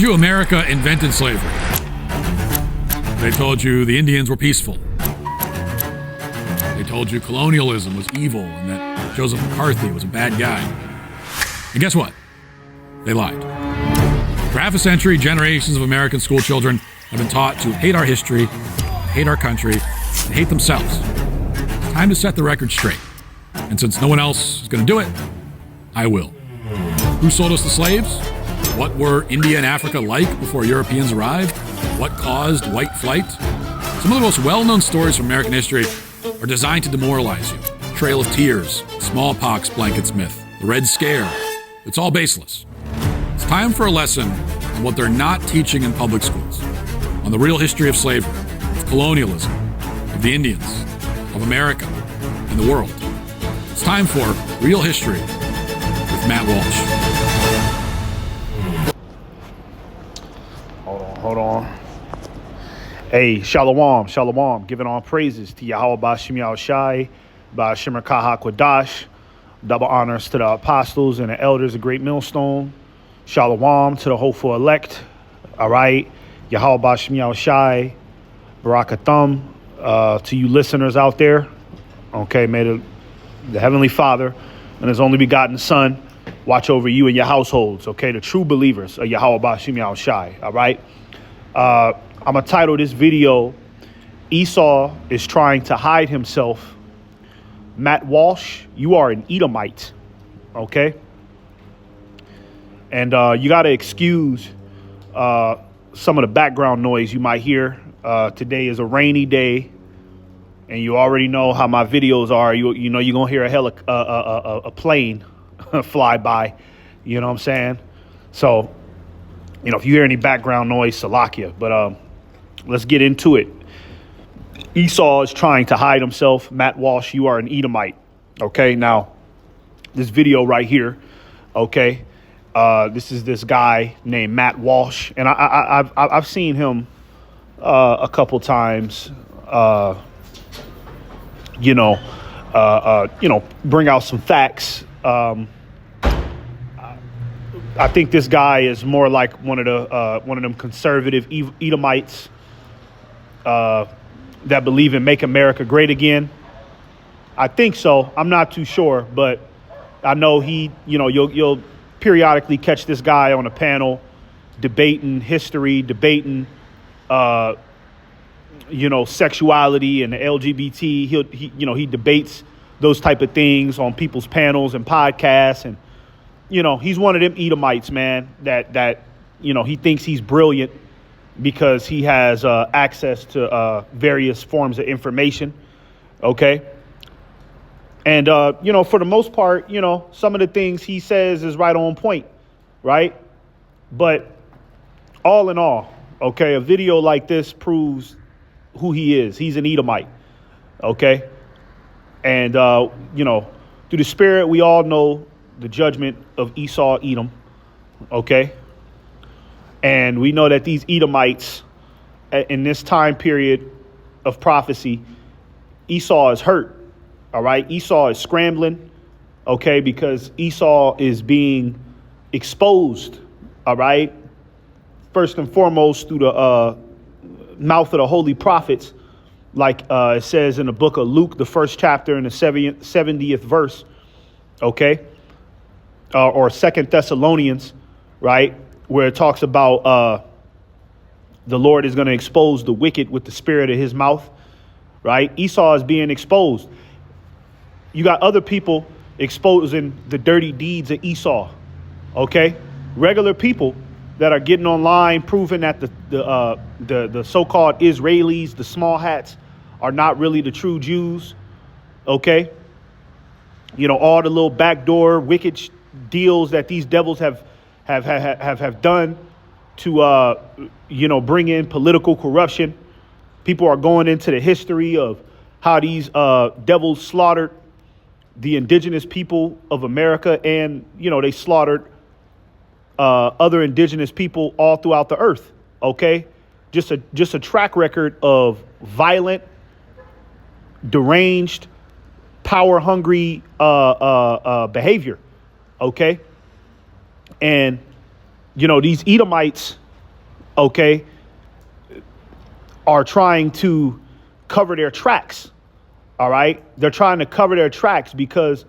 You, America invented slavery. They told you the Indians were peaceful. They told you colonialism was evil and that Joseph McCarthy was a bad guy. And guess what? They lied. For half a century, generations of American school children have been taught to hate our history, hate our country, and hate themselves. It's time to set the record straight. And since no one else is going to do it, I will. Who sold us the slaves? What were India and Africa like before Europeans arrived? What caused white flight? Some of the most well-known stories from American history are designed to demoralize you. Trail of Tears, smallpox blankets myth, the Red Scare. It's all baseless. It's time for a lesson on what they're not teaching in public schools, on the real history of slavery, of colonialism, of the Indians, of America, and the world. It's time for Real History with Matt Walsh. Hold on. Hey, shalom, shalom. Giving all praises to Yahweh Ba'Shem Yahushai, Ba'Shem Rakaha Kwadash. Double honors to the apostles and the elders of Great Millstone. Shalom to the hopeful elect. All right. Yahweh Ba'Shem Yahushai, Barakathum, to you listeners out there. Okay, may the Heavenly Father and His only begotten Son watch over you and your households. Okay, the true believers of Yahweh Ba'Shem Yahushai. All right. I'm going to title this video, Esau is trying to hide himself. Matt Walsh, you are an Edomite, okay? And you got to excuse some of the background noise you might hear. Today is a rainy day, and you already know how my videos are. You know you're going to hear a plane fly by, you know what I'm saying? So, you know, if you hear any background noise, Salakia. But let's get into it. Esau is trying to hide himself. Matt Walsh, you are an Edomite. Okay, now, this video right here, okay, this is this guy named Matt Walsh. And I've seen him a couple times, bring out some facts. I think this guy is more like one of them conservative Edomites that believe in Make America Great Again. I think so. I'm not too sure, but I know you'll periodically catch this guy on a panel debating history, debating sexuality and the LGBT. He debates those type of things on people's panels and podcasts. And he's one of them Edomites, man, that he thinks he's brilliant because he has access to various forms of information. Okay. And, for the most part, some of the things he says is right on point. Right. But all in all, okay, a video like this proves who he is. He's an Edomite. Okay. And, through the Spirit, we all know the judgment of Esau, Edom, okay? And we know that these Edomites, in this time period of prophecy, Esau is hurt, all right? Esau is scrambling, okay, because Esau is being exposed, all right? First and foremost, through the mouth of the holy prophets, like it says in the book of Luke, the first chapter and the 70th verse, okay? Or 2 Thessalonians, right, where it talks about the Lord is going to expose the wicked with the spirit of his mouth, right? Esau is being exposed. You got other people exposing the dirty deeds of Esau, okay? Regular people that are getting online proving that the so-called Israelis, the small hats, are not really the true Jews, okay? All the little backdoor wicked deals that these devils have done to bring in political corruption. People are going into the history of how these devils slaughtered the indigenous people of America, and they slaughtered other indigenous people all throughout the earth. Okay, just a track record of violent, deranged, power hungry behavior. Okay. And, these Edomites okay, are trying to cover their tracks. All right. They're trying to cover their tracks because,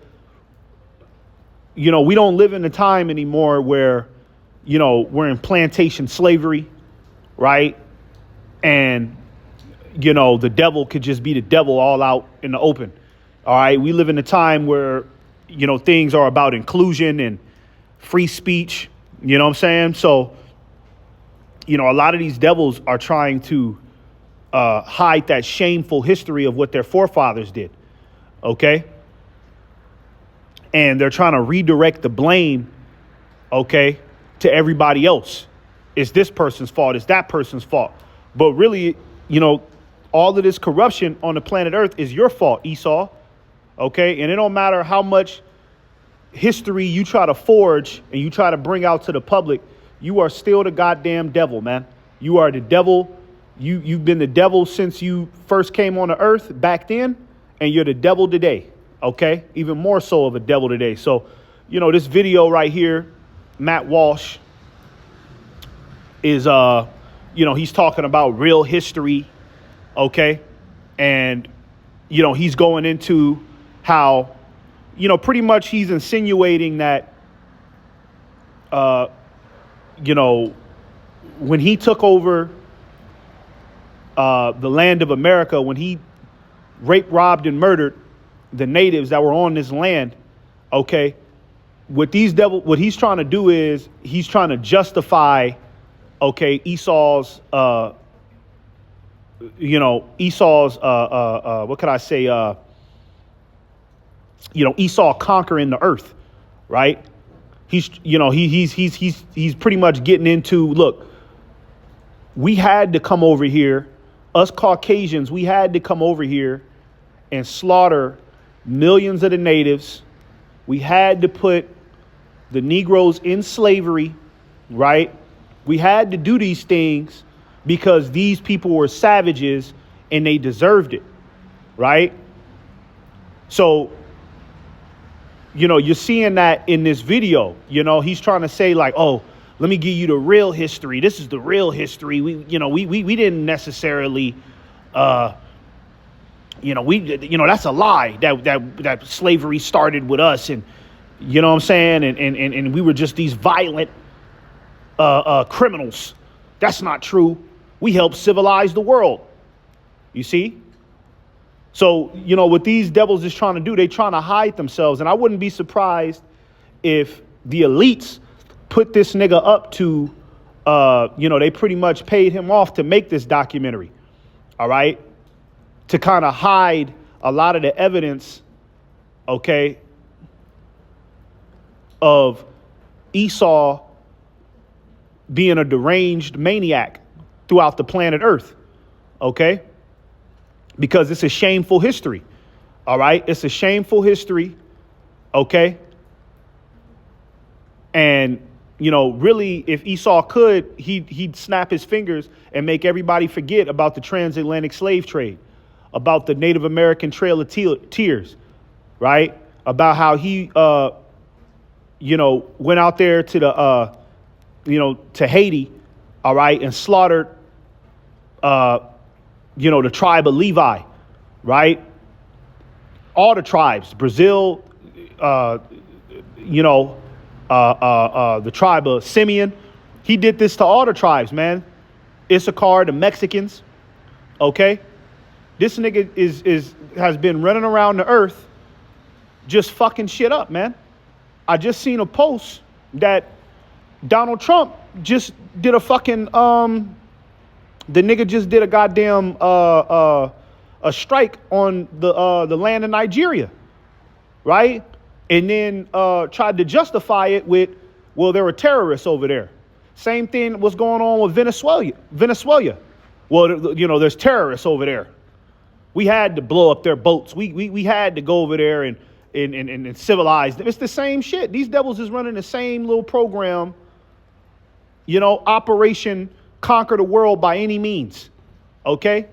you know, we don't live in a time anymore where, you know, we're in plantation slavery. Right. And, you know, the devil could just be the devil all out in the open. All right. We live in a time where, you know, things are about inclusion and free speech. You know what I'm saying? So, you know, a lot of these devils are trying to hide that shameful history of what their forefathers did. OK. And they're trying to redirect the blame, OK, to everybody else. It's this person's fault. It's that person's fault. But really, you know, all of this corruption on the planet Earth is your fault, Esau. OK, and it don't matter how much history you try to forge and you try to bring out to the public. You are still the goddamn devil, man. You are the devil. You've been the devil since you first came on the earth back then. And you're the devil today. OK, even more so of a devil today. So, you know, this video right here, Matt Walsh is, you know, he's talking about real history. OK, and, you know, he's going into how, you know, pretty much he's insinuating that, you know, when he took over the land of America, when he raped, robbed, and murdered the natives that were on this land, okay, what he's trying to do is he's trying to justify, okay, Esau's, you know, Esau's, what could I say, you know, Esau conquering the earth, right? He's, you know, he's pretty much getting into, look, we had to come over here. Us Caucasians, we had to come over here and slaughter millions of the natives. We had to put the Negroes in slavery, right? We had to do these things because these people were savages and they deserved it, right? So, you know, you're seeing that in this video. You know, he's trying to say like, oh, let me give you the real history. This is the real history. We didn't necessarily, you know, that's a lie that slavery started with us. And, you know what I'm saying? And we were just these violent criminals. That's not true. We helped civilize the world. You see? So, you know, what these devils is trying to do, they trying to hide themselves. And I wouldn't be surprised if the elites put this nigga up to, you know, they pretty much paid him off to make this documentary. All right. To kind of hide a lot of the evidence, okay, of Esau being a deranged maniac throughout the planet Earth. Okay. Because it's a shameful history. All right. It's a shameful history. Okay. And, you know, really, if Esau could, he'd snap his fingers and make everybody forget about the transatlantic slave trade, about the Native American Trail of Tears, right? About how he, you know, went out there to the, you know, to Haiti, all right, and slaughtered, you know, the tribe of Levi, right? All the tribes, Brazil, you know, the tribe of Simeon. He did this to all the tribes, man. Issachar, the Mexicans. Okay. This nigga has been running around the earth just fucking shit up, man. I just seen a post that Donald Trump just did a fucking, the nigga just did a goddamn, a strike on the land of Nigeria. Right. And then tried to justify it with, well, there were terrorists over there. Same thing was going on with Venezuela. Well, you know, there's terrorists over there. We had to blow up their boats. We had to go over there and civilize them. It's the same shit. These devils is running the same little program, you know, Operation Conquer the World by any means. Okay.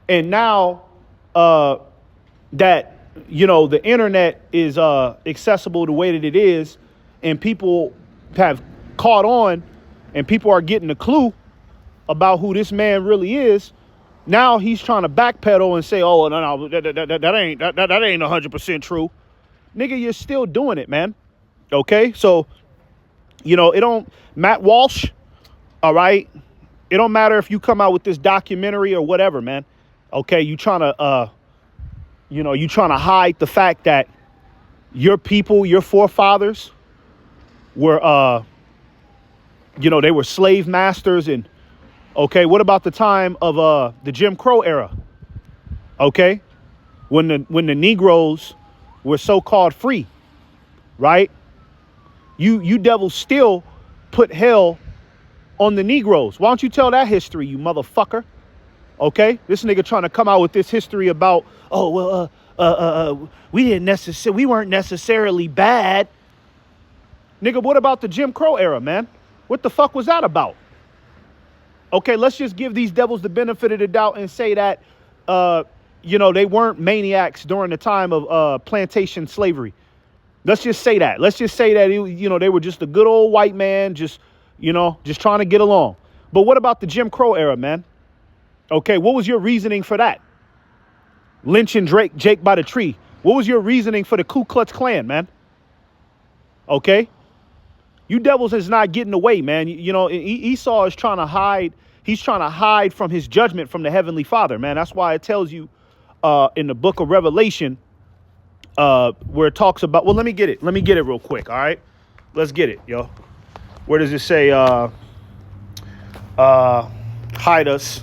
And now that, you know, the internet is accessible the way that it is, and people have caught on and people are getting the clue, about who this man really is, now he's trying to backpedal and say, oh, no, that ain't 100% true. Nigga, you're still doing it, man. Okay? So, it don't, Matt Walsh, all right? It don't matter if you come out with this documentary or whatever, man. Okay? You trying to hide the fact that your people, your forefathers were, they were slave masters. And okay, what about the time of the Jim Crow era? Okay, when the Negroes were so-called free, right? You devils still put hell on the Negroes. Why don't you tell that history, you motherfucker? Okay, this nigga trying to come out with this history about, oh well, we weren't necessarily bad. Nigga, what about the Jim Crow era, man? What the fuck was that about? Okay, let's just give these devils the benefit of the doubt and say that, they weren't maniacs during the time of plantation slavery. Let's just say that. Let's just say that, they were just a good old white man, just trying to get along. But what about the Jim Crow era, man? Okay, what was your reasoning for that? Lynching Jake by the tree. What was your reasoning for the Ku Klux Klan, man? Okay? You devils is not getting away, man. Esau is trying to hide. He's trying to hide from his judgment from the Heavenly Father, man. That's why it tells you in the book of Revelation where it talks about, well, let me get it. Let me get it real quick, all right? Let's get it, yo. Where does it say hide us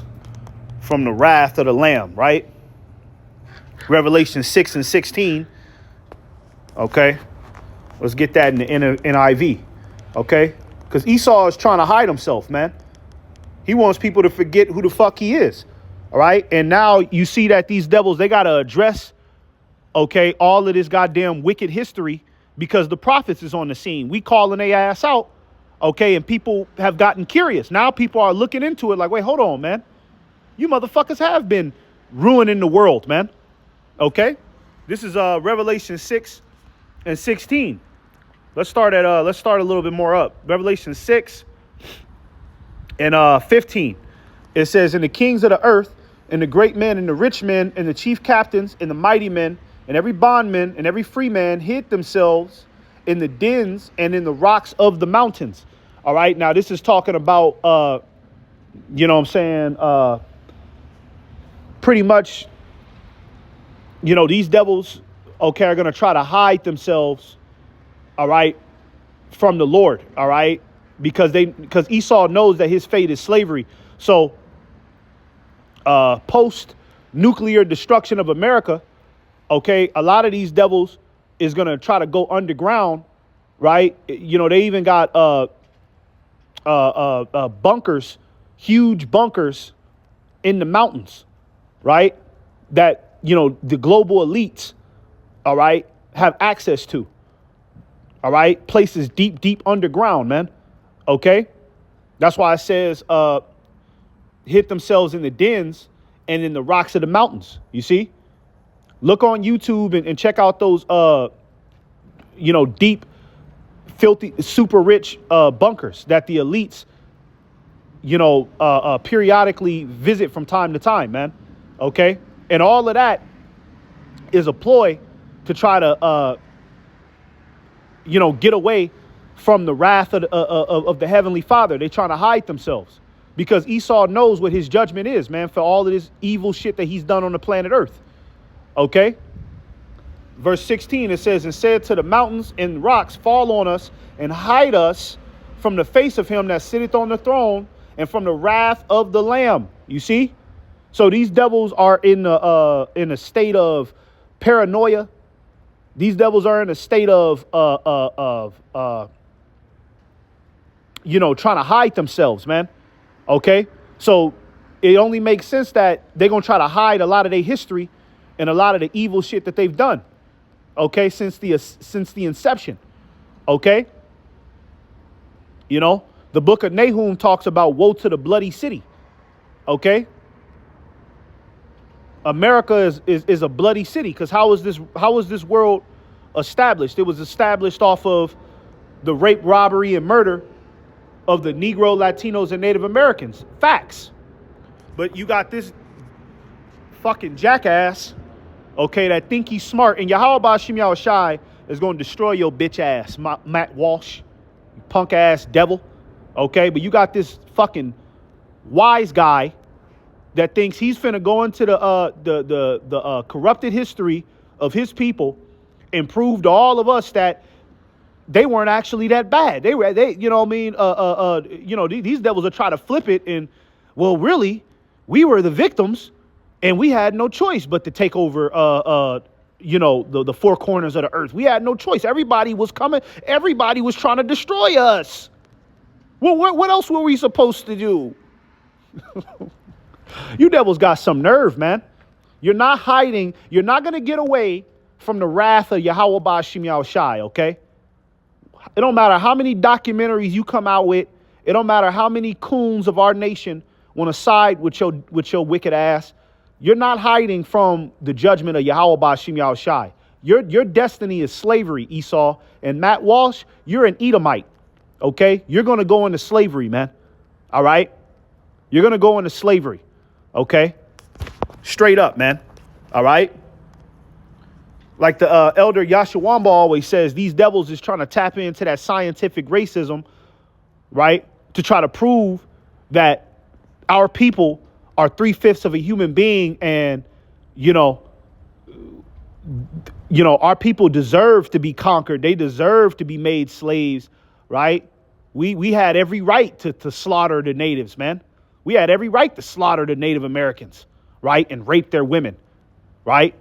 from the wrath of the Lamb, right? Revelation 6 and 16. Okay. Let's get that in the NIV. Okay. Because Esau is trying to hide himself, man. He wants people to forget who the fuck he is. All right. And now you see that these devils, they got to address, okay, all of this goddamn wicked history because the prophets is on the scene. We calling their ass out. Okay. And people have gotten curious. Now people are looking into it like, wait, hold on, man. You motherfuckers have been ruining the world, man. Okay. This is Revelation 6 and 16. Let's start a little bit more up. Revelation 6 and 15. It says, and the kings of the earth and the great men and the rich men and the chief captains and the mighty men and every bondman and every free man hid themselves in the dens and in the rocks of the mountains. All right. Now this is talking about, pretty much, these devils, okay, are going to try to hide themselves, all right, from the Lord, all right, because Esau knows that his fate is slavery. So post-nuclear destruction of America, okay, a lot of these devils is going to try to go underground, right? They even got bunkers, huge bunkers in the mountains, right? That, the global elites, all right, have access to, all right? Places deep, deep underground, man. Okay. That's why it says, hit themselves in the dens and in the rocks of the mountains. You see, look on YouTube and check out those, deep, filthy, super rich, bunkers that the elites, periodically visit from time to time, man. Okay. And all of that is a ploy to try to, get away from the wrath of the Heavenly Father. They're trying to hide themselves because Esau knows what his judgment is, man, for all of this evil shit that he's done on the planet Earth. Okay. Verse 16, it says, and said to the mountains and rocks, fall on us and hide us from the face of him that sitteth on the throne and from the wrath of the Lamb. You see? So these devils are in a state of paranoia. These devils are in a state of trying to hide themselves, man. Okay. So it only makes sense that they're going to try to hide a lot of their history and a lot of the evil shit that they've done. Okay. Since the inception. Okay. The book of Nahum talks about woe to the bloody city. Okay. America is a bloody city because how was this world established? It was established off of the rape, robbery, and murder of the Negro, Latinos, and Native Americans. Facts. But you got this fucking jackass, okay, that think he's smart. And Yahweh Bashim Yahushai is going to destroy your bitch ass, Matt Walsh, you punk ass devil. Okay, but you got this fucking wise guy that thinks he's finna go into the corrupted history of his people and prove to all of us that they weren't actually that bad. They you know what I mean? You know, these devils are trying to flip it and, well, really, we were the victims and we had no choice but to take over, you know, the four corners of the earth. We had no choice. Everybody was coming. Everybody was trying to destroy us. Well, what else were we supposed to do? You devils got some nerve, man. You're not hiding. You're not going to get away from the wrath of Yahweh Bashim Yahushai, okay? It don't matter how many documentaries you come out with. It don't matter how many coons of our nation want to side with your wicked ass. You're not hiding from the judgment of Yahweh Bashim Yahushai. Your destiny is slavery, Esau. And Matt Walsh, you're an Edomite. Okay, you're going to go into slavery, man. All right, you're going to go into slavery. Okay, straight up, man. All right. Like the elder Yashawamba always says, these devils is trying to tap into that scientific racism, right? To try to prove that our people are 3/5 of a human being, and you know, our people deserve to be conquered. They deserve to be made slaves. Right? We had every right to slaughter the natives, man. We had every right to slaughter the Native Americans, right? And rape their women, right?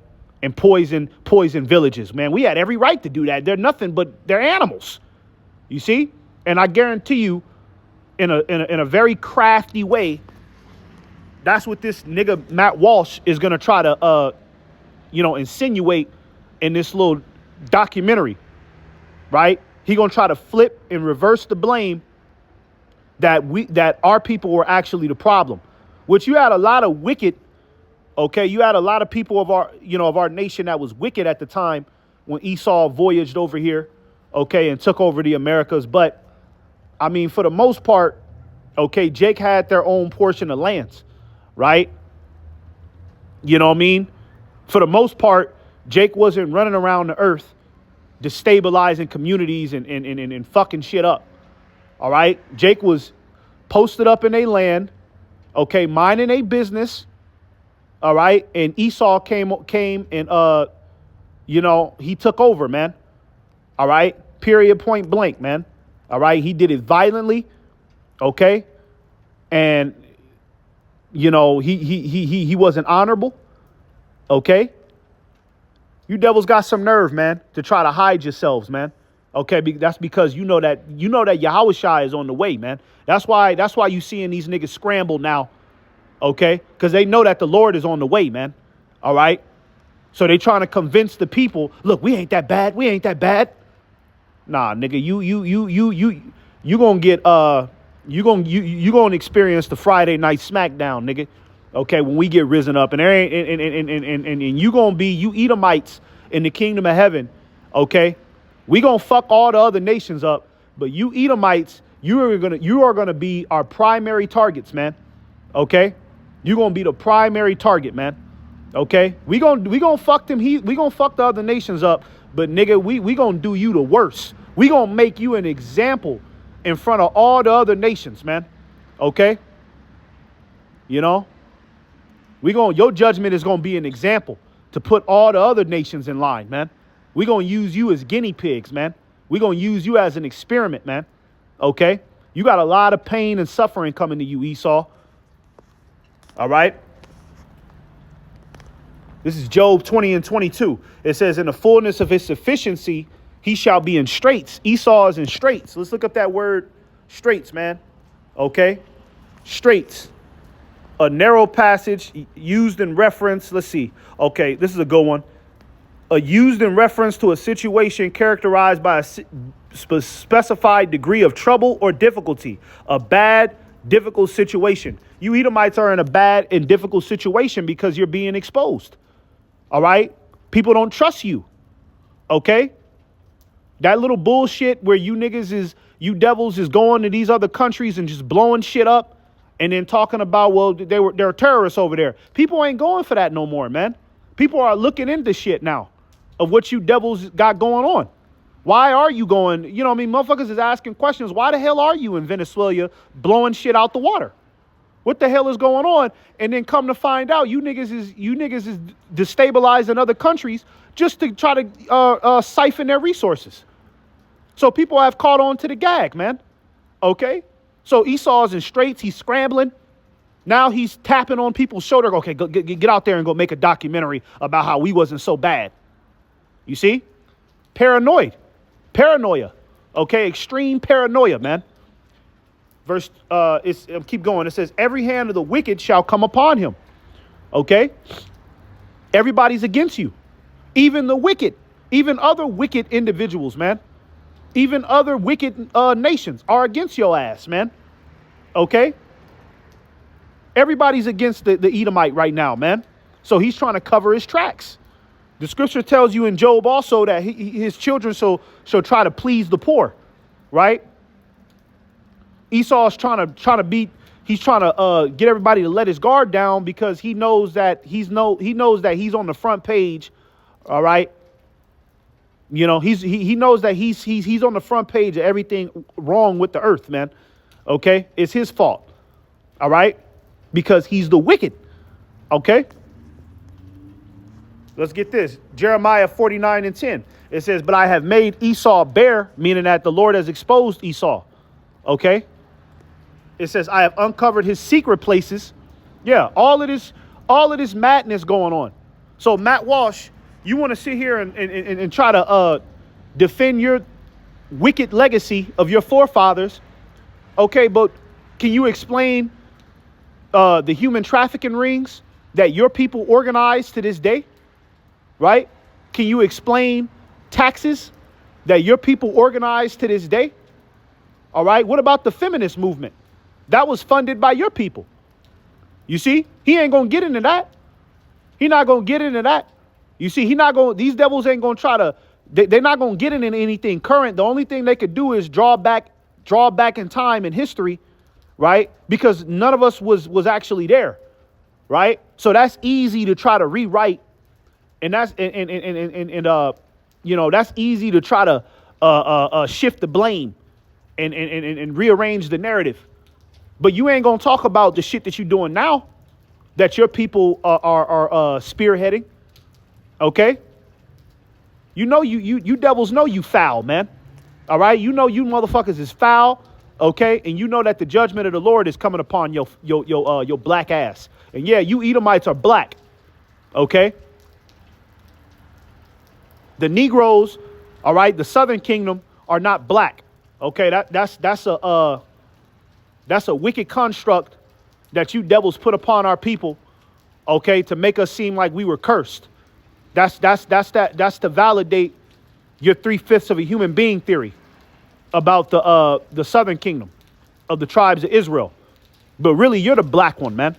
And poison villages, man. We had every right to do that. They're nothing but they're animals. You see? And I guarantee you, in a very crafty way, that's what this nigga Matt Walsh is gonna try to insinuate in this little documentary, right? He gonna try to flip and reverse the blame that our people were actually the problem. Which you had a lot of wicked, okay, you had a lot of people of our nation that was wicked at the time when Esau voyaged over here, okay, and took over the Americas. But I mean, for the most part, okay, Jake had their own portion of lands, right? You know what I mean? For the most part, Jake wasn't running around the earth destabilizing communities and fucking shit up. All right. Jake was posted up in a land, okay, minding a business. All right. And Esau came and he took over, man. All right. Period, point blank, man. All right. He did it violently. Okay. And he wasn't honorable. Okay. You devils got some nerve, man, to try to hide yourselves, man. Okay, that's because you know that Yahushua is on the way, man. That's why you seeing these niggas scramble now, okay? Because they know that the Lord is on the way, man. All right? So they trying to convince the people, look, we ain't that bad. We ain't that bad. Nah, nigga, you gonna get you gonna experience the Friday night smackdown, nigga. Okay, when we get risen up, and there ain't and you gonna be you Edomites in the kingdom of heaven, okay? We gonna fuck all the other nations up, but you Edomites, you are gonna be our primary targets, man. Okay, you gonna be the primary target, man. Okay, we gonna fuck them. We gonna fuck the other nations up, but nigga, we gonna do you the worst. We gonna make you an example in front of all the other nations, man. Okay, you know. Your judgment is going to be an example to put all the other nations in line, man. We're going to use you as guinea pigs, man. We're going to use you as an experiment, man. Okay? You got a lot of pain and suffering coming to you, Esau. All right? This is Job 20 and 22. It says, in the fullness of his sufficiency, he shall be in straits. Esau is in straits. Let's look up that word, straits, man. Okay? Straits. A narrow passage used in reference. Let's see. Okay, this is a good one. Used in reference to a situation characterized by a specified degree of trouble or difficulty. A bad, difficult situation. You Edomites are in a bad and difficult situation because you're being exposed. All right? People don't trust you. Okay? That little bullshit where you niggas is, You devils is going to these other countries and just blowing shit up and then talking about, well, they're terrorists over there. People ain't going for that no more, man. People are looking into shit now of what you devils got going on. Why are you going? You know what I mean? Motherfuckers is asking questions. Why the hell are you in Venezuela blowing shit out the water? What the hell is going on? And then come to find out, you niggas is destabilizing other countries just to try to siphon their resources. So people have caught on to the gag, man. Okay? So Esau's in straits. He's scrambling. Now he's tapping on people's shoulder. Okay, go, get out there and go make a documentary about how we wasn't so bad. You see? Paranoia. Okay? Extreme paranoia, man. Verse, keep going. It says, every hand of the wicked shall come upon him. Okay? Everybody's against you. Even the wicked. Even other wicked individuals, man. Even other wicked nations are against your ass, man. Okay? Everybody's against the Edomite right now, man. So he's trying to cover his tracks. The scripture tells you in Job also that his children shall try to please the poor, right? Esau's trying to get everybody to let his guard down because he knows that he's on the front page, all right? You know, he knows that he's on the front page of everything wrong with the earth, man. Okay? It's his fault. All right? Because he's the wicked. Okay? Let's get this. Jeremiah 49:10. It says, but I have made Esau bare, meaning that the Lord has exposed Esau. Okay? It says, I have uncovered his secret places. Yeah, all of this madness going on. So Matt Walsh, you want to sit here and try to defend your wicked legacy of your forefathers. Okay, but can you explain the human trafficking rings that your people organize to this day? Right? Can you explain taxes that your people organize to this day? All right. What about the feminist movement? That was funded by your people. You see, he ain't going to get into that. He not going to get into that. You see, these devils ain't going to try to, they're not going to get into anything current. The only thing they could do is draw back in time in history, right? Because none of us was actually there, right? So that's easy to try to rewrite. And that's, that's easy to try to shift the blame and rearrange the narrative. But you ain't going to talk about the shit that you're doing now that your people are spearheading. Okay? You know, you devils know you foul, man. All right? You know you motherfuckers is foul. Okay? And you know that the judgment of the Lord is coming upon your black ass. And yeah, you Edomites are black. Okay? The Negroes, all right, the Southern Kingdom are not black. Okay? That's a wicked construct that you devils put upon our people, okay, to make us seem like we were cursed. That's to validate your 3/5 of a human being theory about the Southern Kingdom of the tribes of Israel. But really, you're the black one, man.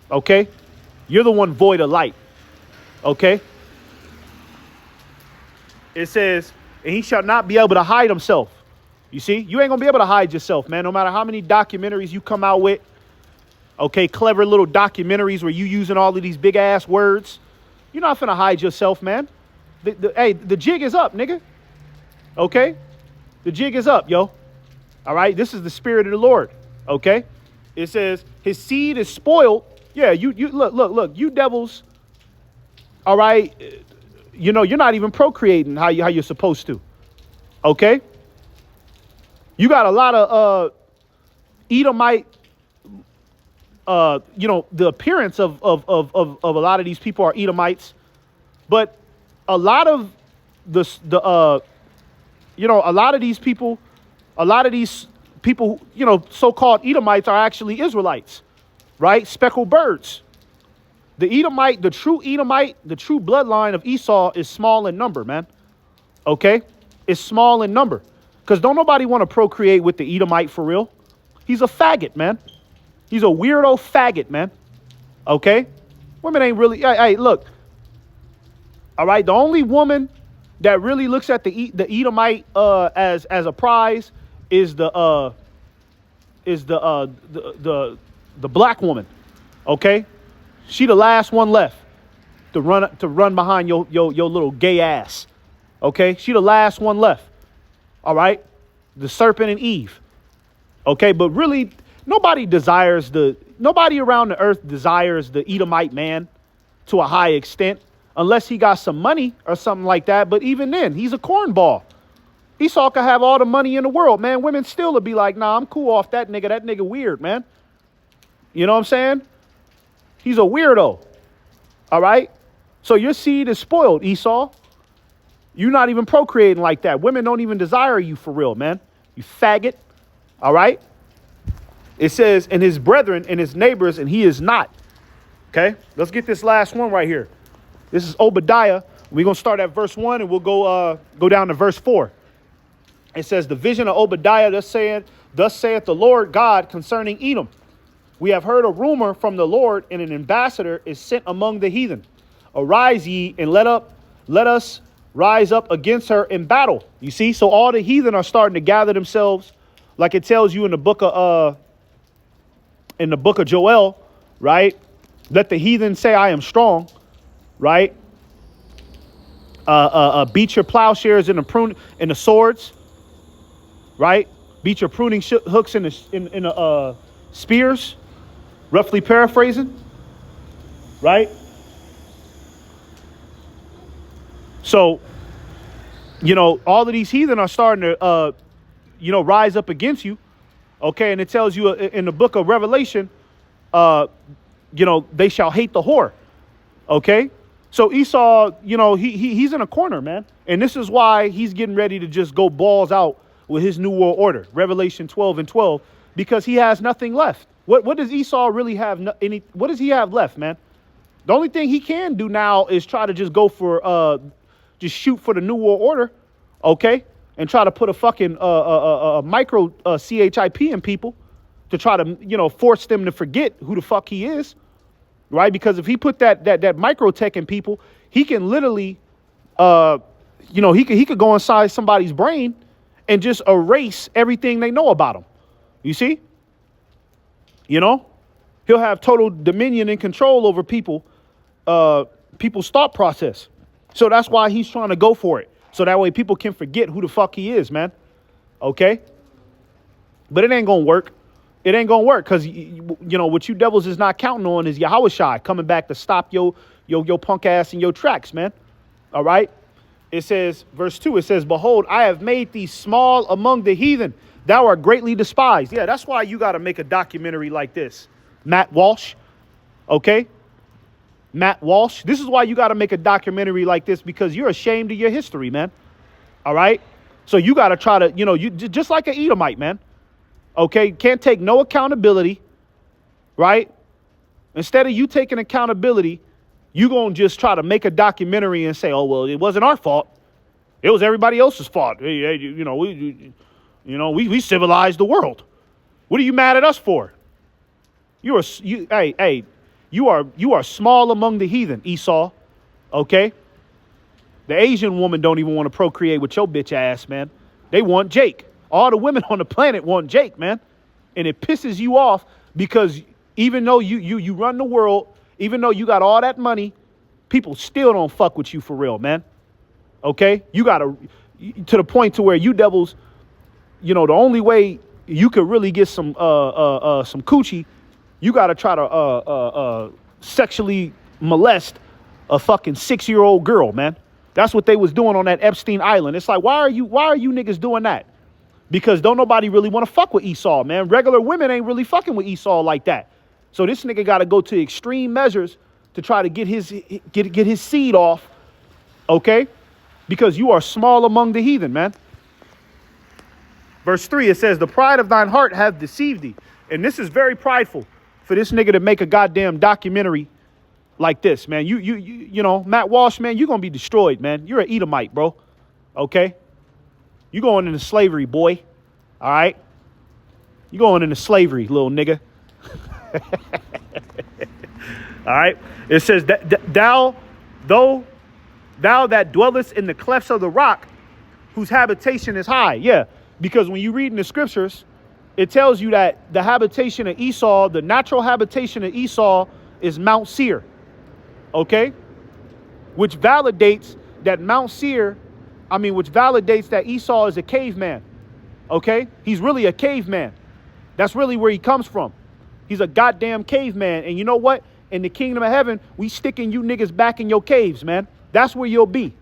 Okay? You're the one void of light. Okay? It says, and he shall not be able to hide himself. You see, you ain't gonna be able to hide yourself, man. No matter how many documentaries you come out with, okay, clever little documentaries where you using all of these big ass words, you're not finna hide yourself, man. The jig is up, nigga. Okay, the jig is up, yo. All right, this is the spirit of the Lord. Okay, it says his seed is spoiled. Yeah, you look, you devils. All right, you know you're not even procreating how you're supposed to. Okay. You got a lot of Edomite, the appearance of a lot of these people are Edomites, but a lot of a lot of these people, so-called Edomites are actually Israelites, right? Speckled birds. The true bloodline of Esau is small in number, man. Okay? It's small in number. Because don't nobody want to procreate with the Edomite for real. He's a faggot, man. He's a weirdo faggot, man. Okay? Women ain't really... Hey, look. All right? The only woman that really looks at the Edomite as a prize is the black woman. Okay, she the last one left to run behind your little gay ass. Okay, she the last one left. All right, the serpent and Eve. Okay, but really nobody around the earth desires the Edomite man to a high extent, unless he got some money or something like that. But even then, he's a cornball. Esau could have all the money in the world, man. Women still would be like, nah, I'm cool off that nigga. That nigga weird, man. You know what I'm saying? He's a weirdo. All right? So your seed is spoiled, Esau. You're not even procreating like that. Women don't even desire you for real, man. You faggot. All right? It says, and his brethren and his neighbors, and he is not. Okay? Let's get this last one right here. This is Obadiah. We're going to start at verse 1 and we'll go down to verse 4. It says, the vision of Obadiah, thus saith the Lord God concerning Edom. We have heard a rumor from the Lord, and an ambassador is sent among the heathen. Arise ye, and let us rise up against her in battle. You see, so all the heathen are starting to gather themselves, like it tells you in the book of Joel, right? Let the heathen say, I am strong, right? Beat your plowshares and the swords, right? Beat your pruning hooks in the spears, roughly paraphrasing, right? So, all of these heathen are starting to, rise up against you, okay? And it tells you in the book of Revelation, they shall hate the whore, okay? So Esau, he's in a corner, man. And this is why he's getting ready to just go balls out with his new world order, Revelation 12:12, because he has nothing left. What does Esau really have? What does he have left, man? The only thing he can do now is try to just go for, just shoot for the new world order, okay? And try to put a fucking micro CHIP in people to try to, force them to forget who the fuck he is. Right, because if he put that micro tech in people, he can literally, he could go inside somebody's brain and just erase everything they know about him. You see, he'll have total dominion and control over people's thought process. So that's why he's trying to go for it. So that way people can forget who the fuck he is, man. Okay, but it ain't gonna work. It ain't gonna work because what you devils is not counting on is Yahushua coming back to stop your punk ass in your tracks, man. All right. It says, verse 2, it says, behold, I have made thee small among the heathen. Thou art greatly despised. Yeah, that's why you got to make a documentary like this. Matt Walsh. Okay. Matt Walsh. This is why you got to make a documentary like this, because you're ashamed of your history, man. All right. So you got to try to, you just like an Edomite, man. Okay, can't take no accountability, right? Instead of you taking accountability, you gonna just try to make a documentary and say, "Oh well, it wasn't our fault; it was everybody else's fault." We civilized the world. What are you mad at us for? You are small among the heathen, Esau. Okay, the Asian woman don't even want to procreate with your bitch ass, man. They want Jake. All the women on the planet want Jake, man. And it pisses you off because even though you run the world, even though you got all that money, people still don't fuck with you for real, man. Okay? You got to the point to where you devils, the only way you could really get some coochie, you got to try to sexually molest a fucking 6-year-old girl, man. That's what they was doing on that Epstein Island. It's like, why are you niggas doing that? Because don't nobody really want to fuck with Esau, man. Regular women ain't really fucking with Esau like that. So this nigga got to go to extreme measures to try to get his seed off, okay? Because you are small among the heathen, man. Verse 3, it says, the pride of thine heart hath deceived thee. And this is very prideful for this nigga to make a goddamn documentary like this, man. Matt Walsh, man, you're going to be destroyed, man. You're an Edomite, bro, okay? You going into slavery, boy. All right? You going into slavery, little nigga. All right? It says, thou that dwellest in the clefts of the rock, whose habitation is high. Yeah. Because when you read in the scriptures, it tells you that the habitation of Esau, the natural habitation of Esau is Mount Seir. Okay? Which validates that which validates that Esau is a caveman. Okay? He's really a caveman. That's really where he comes from. He's a goddamn caveman. And you know what? In the kingdom of heaven, we sticking you niggas back in your caves, man. That's where you'll be.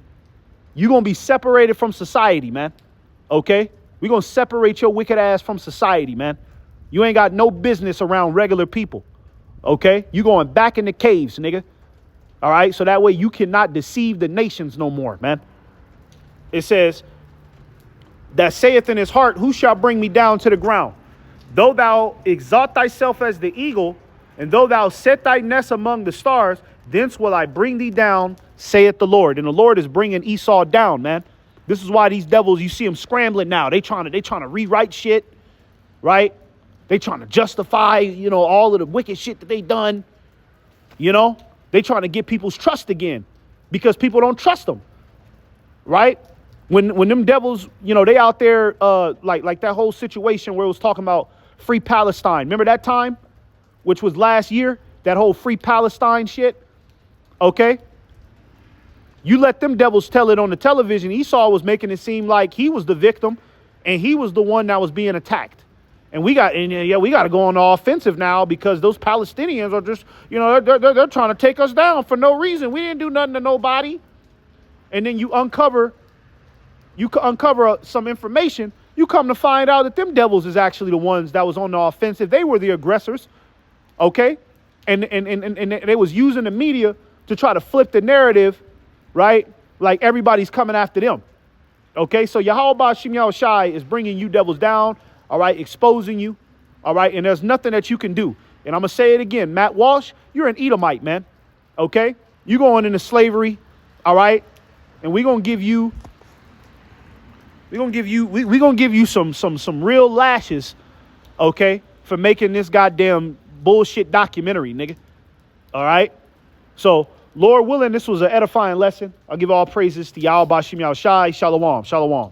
You're going to be separated from society, man. Okay? We're going to separate your wicked ass from society, man. You ain't got no business around regular people. Okay? You going back in the caves, nigga. All right? So that way you cannot deceive the nations no more, man. It says, that saith in his heart, who shall bring me down to the ground? Though thou exalt thyself as the eagle, and though thou set thy nest among the stars, thence will I bring thee down, saith the Lord. And the Lord is bringing Esau down, man. This is why these devils, you see them scrambling now. They trying to rewrite shit, right? They trying to justify, all of the wicked shit that they done. They trying to get people's trust again because people don't trust them, right? When them devils, they out there, like that whole situation where it was talking about free Palestine. Remember that time, which was last year, that whole free Palestine shit? Okay. You let them devils tell it on the television. Esau was making it seem like he was the victim and he was the one that was being attacked. And we got to go on the offensive now because those Palestinians are just, they're trying to take us down for no reason. We didn't do nothing to nobody. And then you uncover some information. You come to find out that them devils is actually the ones that was on the offensive. They were the aggressors. Okay. And they was using the media to try to flip the narrative, right? Like everybody's coming after them. Okay. So Yahweh Shem Shai is bringing you devils down. All right, exposing you, all right, and there's nothing that you can do. And I'm going to say it again, Matt Walsh, you're an Edomite, man, okay? You're going into slavery, all right? And we're going to give you, we're going to give you some real lashes, okay, for making this goddamn bullshit documentary, nigga, all right? So, Lord willing, this was an edifying lesson. I'll give all praises to Yahweh Shem Shai. Shalom, shalom.